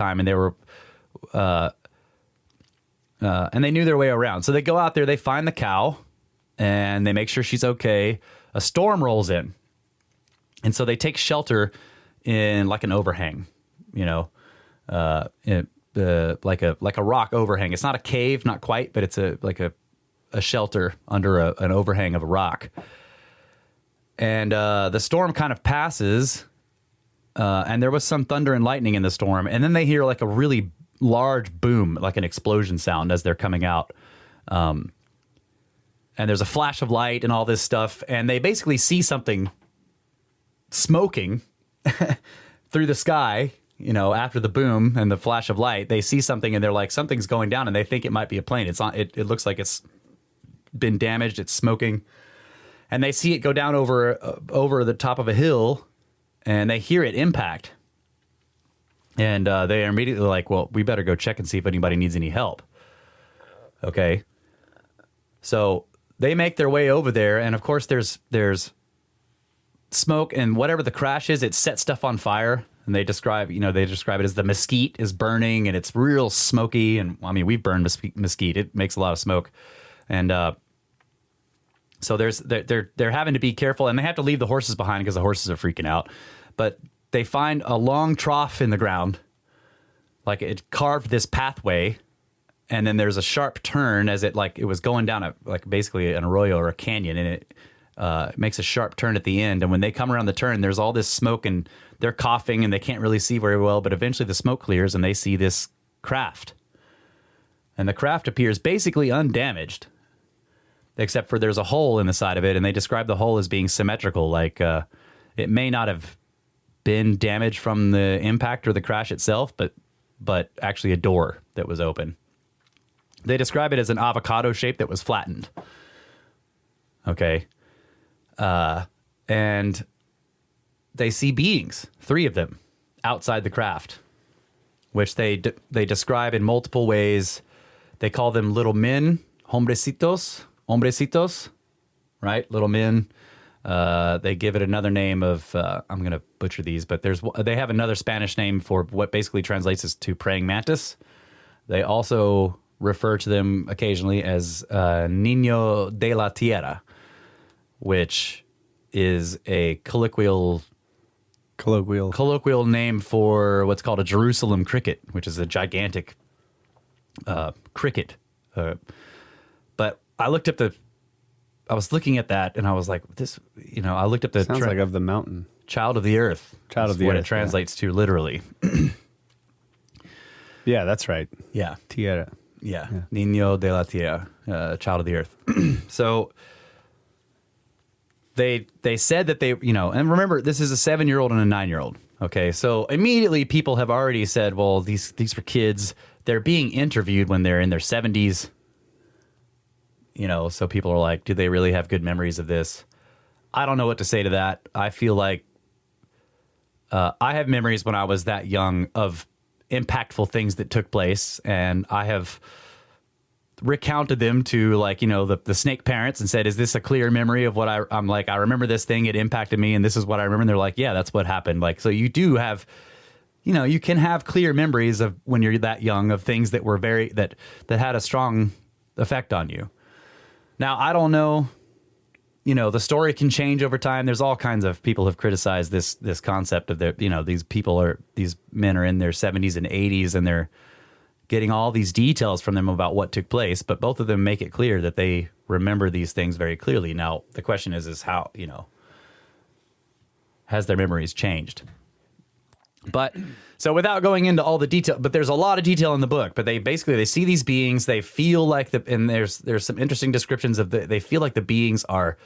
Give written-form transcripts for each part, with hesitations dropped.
time, and they were and they knew their way around. So they go out there, they find the cow, and they make sure she's okay. A storm rolls in, and so they take shelter in like an overhang, you know, like a rock overhang. It's not a cave, not quite, but it's a shelter under an overhang of a rock. And the storm kind of passes, and there was some thunder and lightning in the storm. And then they hear like a really large boom, like an explosion sound as they're coming out. And there's a flash of light and all this stuff. And they basically see something smoking through the sky, you know, after the boom and the flash of light. They see something and they're like, something's going down, and they think it might be a plane. It looks like it's been damaged. It's smoking. And they see it go down over the top of a hill, and they hear it impact. And they are immediately like, well, we better go check and see if anybody needs any help. Okay. So they make their way over there, and of course there's smoke, and whatever the crash is, it sets stuff on fire. And they describe it as the mesquite is burning, and it's real smoky. And I mean, we've burned mesquite. It makes a lot of smoke. And so they're having to be careful, and they have to leave the horses behind because the horses are freaking out. But they find a long trough in the ground, like it carved this pathway, and then there's a sharp turn as it was going down basically an arroyo or a canyon, and it makes a sharp turn at the end. And when they come around the turn, there's all this smoke, and they're coughing, and they can't really see very well. But eventually, the smoke clears, and they see this craft, and the craft appears basically undamaged, except for there's a hole in the side of it, and they describe the hole as being symmetrical, like it may not have been damaged from the impact or the crash itself, but actually a door that was open. They describe it as an avocado shape that was flattened. Okay. And they see beings, 3 of them, outside the craft, which they describe in multiple ways. They call them little men, hombrecitos, right? Little men. They give it another name of, I'm going to butcher these, but they have another Spanish name for what basically translates as to praying mantis. They also refer to them occasionally as Niño de la Tierra, which is a colloquial name for what's called a Jerusalem cricket, which is a gigantic cricket. But I was looking at that, and I was like, this, you know, I looked up the... Sounds like of the mountain. Child of the earth. Child of the what earth, it translates to literally. Yeah, that's right. Yeah. Tierra. Yeah. Niño de la Tierra, child of the earth. So they said that they, you know, and remember, this is a 7-year-old and a 9-year-old. Okay. So immediately people have already said, well, these were kids. They're being interviewed when they're in their 70s. You know, so people are like, do they really have good memories of this? I don't know what to say to that. I feel like I have memories when I was that young of impactful things that took place, and I have recounted them to, like, you know, the snake parents and said, is this a clear memory of what I'm like, I remember this thing, it impacted me, and this is what I remember. And they're like, yeah, that's what happened. Like, so you do have, you know, you can have clear memories of when you're that young of things that were that had a strong effect on you. Now, I don't know, you know, the story can change over time. There's all kinds of people have criticized this concept of these men are in their 70s and 80s, and they're getting all these details from them about what took place. But both of them make it clear that they remember these things very clearly. Now, the question is how, you know, has their memories changed? But so without going into all the detail, but there's a lot of detail in the book, but they see these beings, they feel like and there's some interesting descriptions of they feel like the beings are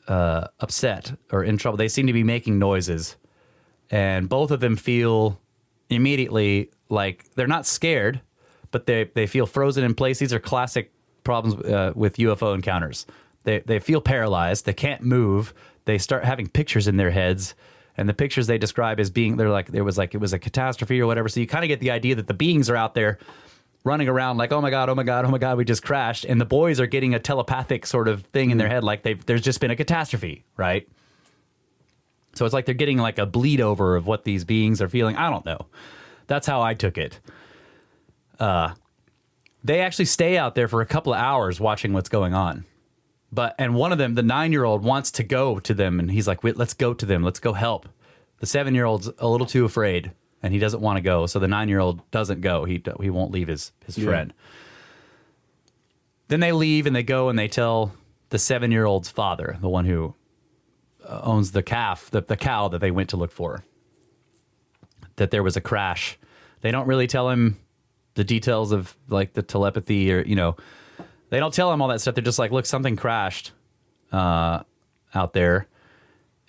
upset or in trouble. They seem to be making noises, and both of them feel immediately like they're not scared, but they feel frozen in place. These are classic problems with UFO encounters. They feel paralyzed. They can't move. They start having pictures in their heads. And the pictures they describe as being, it was a catastrophe or whatever. So you kind of get the idea that the beings are out there running around like, oh my God, we just crashed. And the boys are getting a telepathic sort of thing in their head, like there's just been a catastrophe, right? So it's like they're getting like a bleed over of what these beings are feeling. I don't know. That's how I took it. They actually stay out there for a couple of hours watching what's going on. And one of them, the 9-year-old, wants to go to them, and he's like, "Wait, let's go to them. Let's go help." The 7-year-old's a little too afraid, and he doesn't want to go. So the 9-year-old doesn't go. He won't leave his friend. Then they leave, and they go, and they tell the 7-year-old's father, the one who owns the calf, the cow that they went to look for, that there was a crash. They don't really tell him the details of like the telepathy or, they don't tell him all that stuff. They're just like, look, something crashed out there.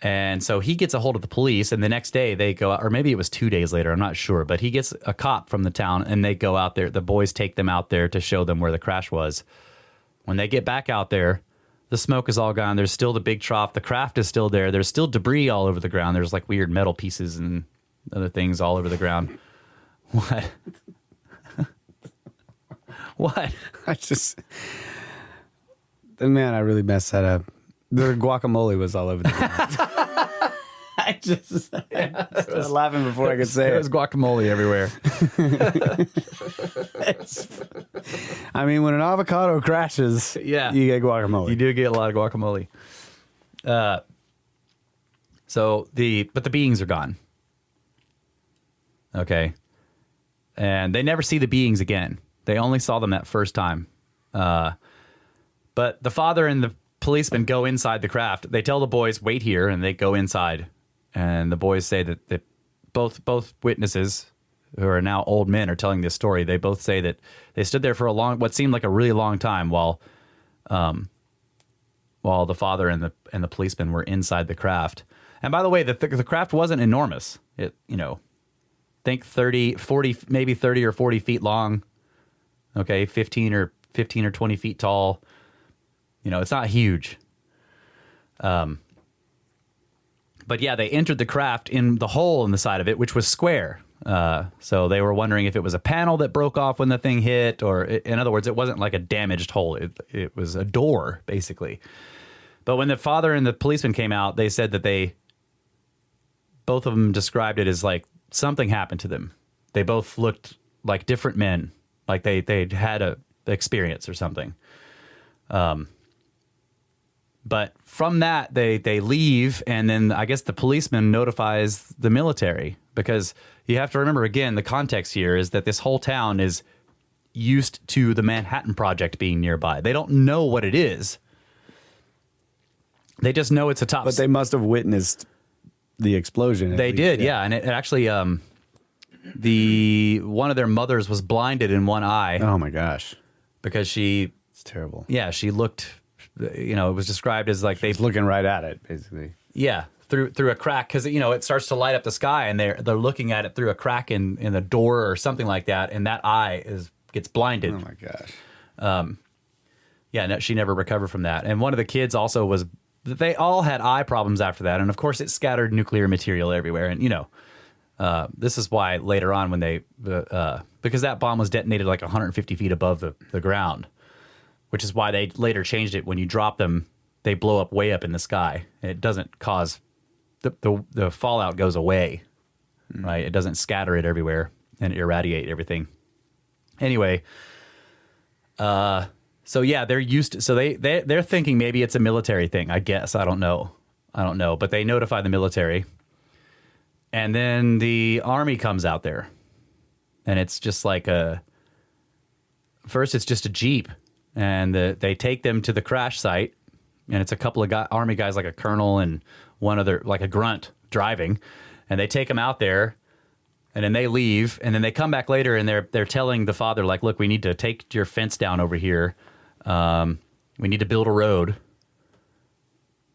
And so he gets a hold of the police, and the next day they go out, or maybe it was 2 days later, I'm not sure, but he gets a cop from the town, and they go out there. The boys take them out there to show them where the crash was. When they get back out there, the smoke is all gone. There's still the big trough. The craft is still there. There's still debris all over the ground. There's like weird metal pieces and other things all over the ground. What? What? Man, I really messed that up. The guacamole was all over the ground. I was laughing before I could say it. There was guacamole everywhere. I mean, when an avocado crashes, you get guacamole. You do get a lot of guacamole. But the beings are gone. Okay. And they never see the beings again. They only saw them that first time. But the father and the policeman go inside the craft. They tell the boys, wait here, and they go inside. And the boys say that both witnesses, who are now old men, are telling this story. They both say that they stood there for what seemed like a really long time while the father and the policeman were inside the craft. And by the way, the craft wasn't enormous. It, think 30, 40, maybe 30 or 40 feet long. Okay, 15 or 20 feet tall. It's not huge. But yeah, they entered the craft in the hole in the side of it, which was square. So they were wondering if it was a panel that broke off when the thing hit, or in other words, it wasn't like a damaged hole. It was a door, basically. But when the father and the policeman came out, they said that both of them described it as like something happened to them. They both looked like different men, like they'd had a experience or something. But from that, they leave, and then I guess the policeman notifies the military, because you have to remember, again, the context here is that this whole town is used to the Manhattan Project being nearby. They don't know what it is. They just know it's a top... But they must have witnessed the explosion. They did, yeah. And it actually, one of their mothers was blinded in one eye. Oh, my gosh. Because she... It's terrible. Yeah, she looked... it was described as like they're looking right at it, basically. Yeah, through a crack, because it starts to light up the sky, and they're looking at it through a crack in the door or something like that, and that eye gets blinded. Oh my gosh. No, she never recovered from that. And one of the kids also they all had eye problems after that, and of course it scattered nuclear material everywhere. And this is why later on when because that bomb was detonated like 150 feet above the ground. Which is why they later changed it. When you drop them, they blow up way up in the sky. It doesn't cause the fallout goes away, right? It doesn't scatter it everywhere and irradiate everything. Anyway, so yeah, they're used to. So they're thinking maybe it's a military thing. I guess I don't know, but they notify the military, and then the army comes out there, and it's just like first it's just a Jeep. And they take them to the crash site, and it's a couple of army guys, like a colonel and one other, like a grunt, driving. And they take them out there, and then they leave. And then they come back later, and they're telling the father, like, look, we need to take your fence down over here. We need to build a road,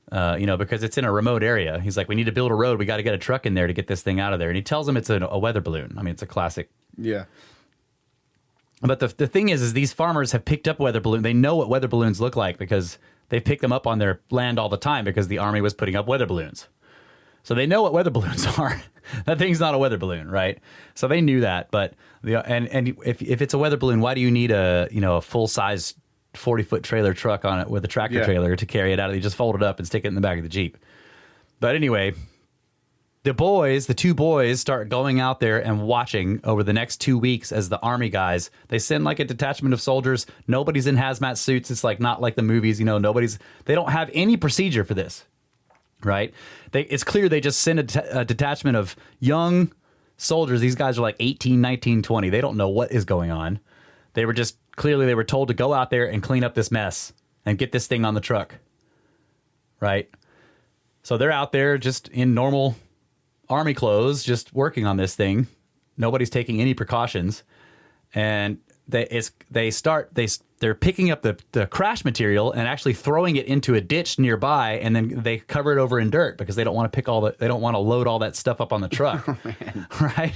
because it's in a remote area. He's like, we need to build a road. We got to get a truck in there to get this thing out of there. And he tells them it's a weather balloon. I mean, it's a classic. Yeah. But the thing is these farmers have picked up weather balloons. They know what weather balloons look like because they pick them up on their land all the time because the army was putting up weather balloons. So they know what weather balloons are. That thing's not a weather balloon, right? So they knew that. But if it's a weather balloon, why do you need a full size 40-foot trailer truck on it with a tractor trailer to carry it out? You just fold it up and stick it in the back of the Jeep. But anyway, the two boys start going out there and watching over the next 2 weeks as the Army guys, they send like a detachment of soldiers. Nobody's in hazmat suits. It's like not like the movies, they don't have any procedure for this, right? It's clear they just send a detachment of young soldiers. These guys are like 18, 19, 20. They don't know what is going on. They were told to go out there and clean up this mess and get this thing on the truck, right? So they're out there just in normal Army clothes, just working on this thing. Nobody's taking any precautions, and they're picking up the crash material and actually throwing it into a ditch nearby, and then they cover it over in dirt because they don't want to load all that stuff up on the truck. Oh, right?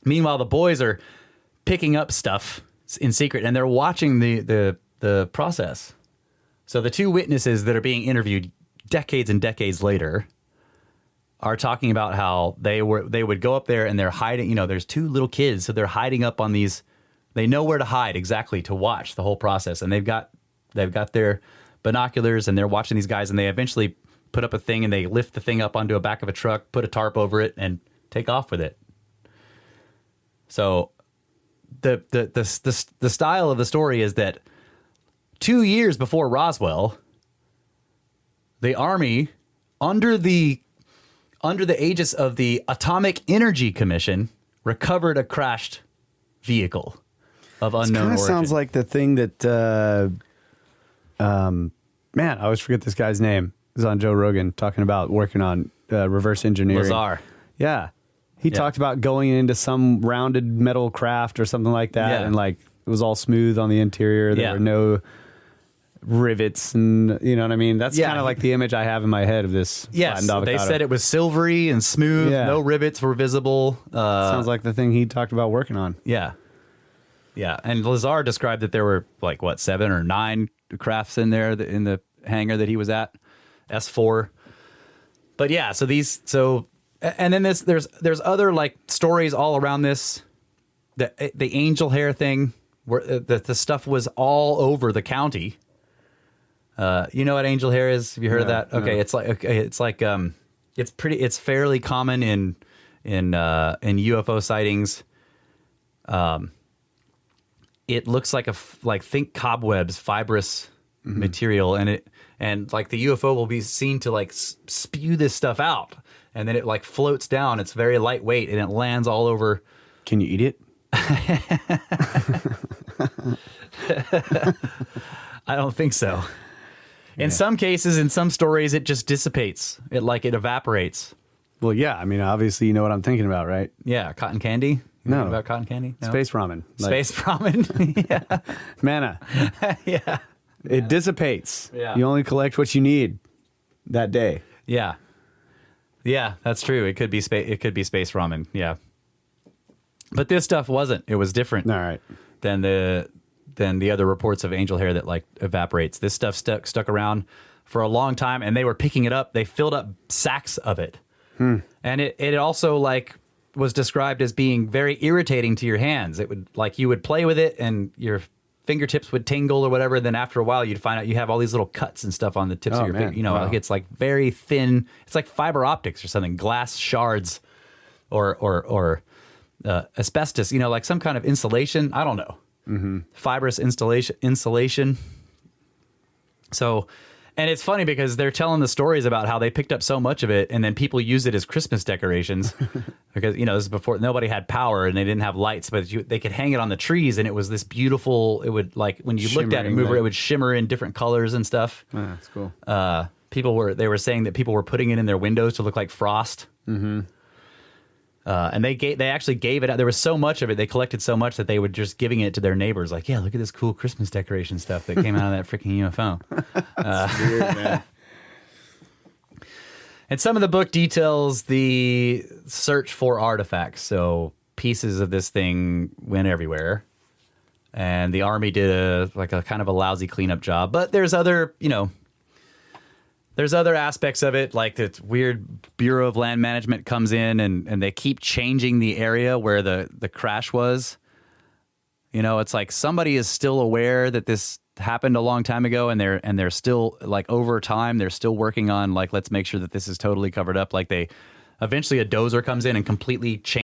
Meanwhile, the boys are picking up stuff in secret, and they're watching the process. So the two witnesses that are being interviewed decades and decades later are talking about how they would go up there and they're hiding. There's two little kids, so they're hiding up on these. They know where to hide exactly to watch the whole process, and they've got their binoculars and they're watching these guys, and they eventually put up a thing and they lift the thing up onto a back of a truck, put a tarp over it, and take off with it. So the style of the story is that 2 years before Roswell, the Army, under the aegis of the Atomic Energy Commission, recovered a crashed vehicle of unknown origin. Sounds like the thing that, man, I always forget this guy's name. It was on Joe Rogan talking about working on reverse engineering. Lazar. Yeah. He talked about going into some rounded metal craft or something like that, and like it was all smooth on the interior. There were no rivets, and you know what I mean? That's kind of like the image I have in my head of this flattened avocado. They said it was silvery and smooth. No rivets were visible. Sounds like the thing he talked about working on. Yeah. And Lazar described that there were 7 or 9 crafts in there in the hangar that he was at, S4. But yeah, and then there's other stories all around this. The angel hair thing, where the stuff was all over the county. You know what angel hair is? Have you heard of that? Okay, no. It's fairly common in UFO sightings. It looks like think cobwebs, fibrous material, and the UFO will be seen to spew this stuff out, and then it floats down. It's very lightweight and it lands all over. Can you eat it? I don't think so. In some cases, in some stories, it just dissipates. It evaporates. Well, yeah. I mean, obviously, you know what I'm thinking about, right? Yeah, cotton candy. You know about cotton candy? No? Space ramen. Space ramen. Yeah. Manna. Yeah. It dissipates. Yeah. You only collect what you need that day. Yeah. Yeah, that's true. It could be space ramen. Yeah. But this stuff wasn't. It was different. All right. Than the other reports of angel hair that evaporates. This stuff stuck around for a long time, and they were picking it up. They filled up sacks of it. And it also was described as being very irritating to your hands. It would you would play with it and your fingertips would tingle or whatever. Then after a while, you'd find out you have all these little cuts and stuff on the tips of your finger. Wow. It's very thin. It's like fiber optics or something, glass shards or asbestos, some kind of insulation. I don't know. Fibrous insulation. So, and it's funny because they're telling the stories about how they picked up so much of it, and then people use it as Christmas decorations because this is before nobody had power and they didn't have lights, but they could hang it on the trees, and it was this beautiful. It would when you looked at it move, it would shimmer in different colors and stuff. Oh, that's cool. They were saying that people were putting it in their windows to look like frost. And they actually gave it out. There was so much of it. They collected so much that they were just giving it to their neighbors. Look at this cool Christmas decoration stuff that came out of that freaking UFO. That's weird, man. And some of the book details the search for artifacts. So pieces of this thing went everywhere. And the Army did a kind of a lousy cleanup job. But there's other, there's other aspects of it, like the weird Bureau of Land Management comes in and they keep changing the area where the crash was. It's like somebody is still aware that this happened a long time ago, and they're still like over time they're still working on like let's make sure that this is totally covered up. Like they eventually a dozer comes in and completely changes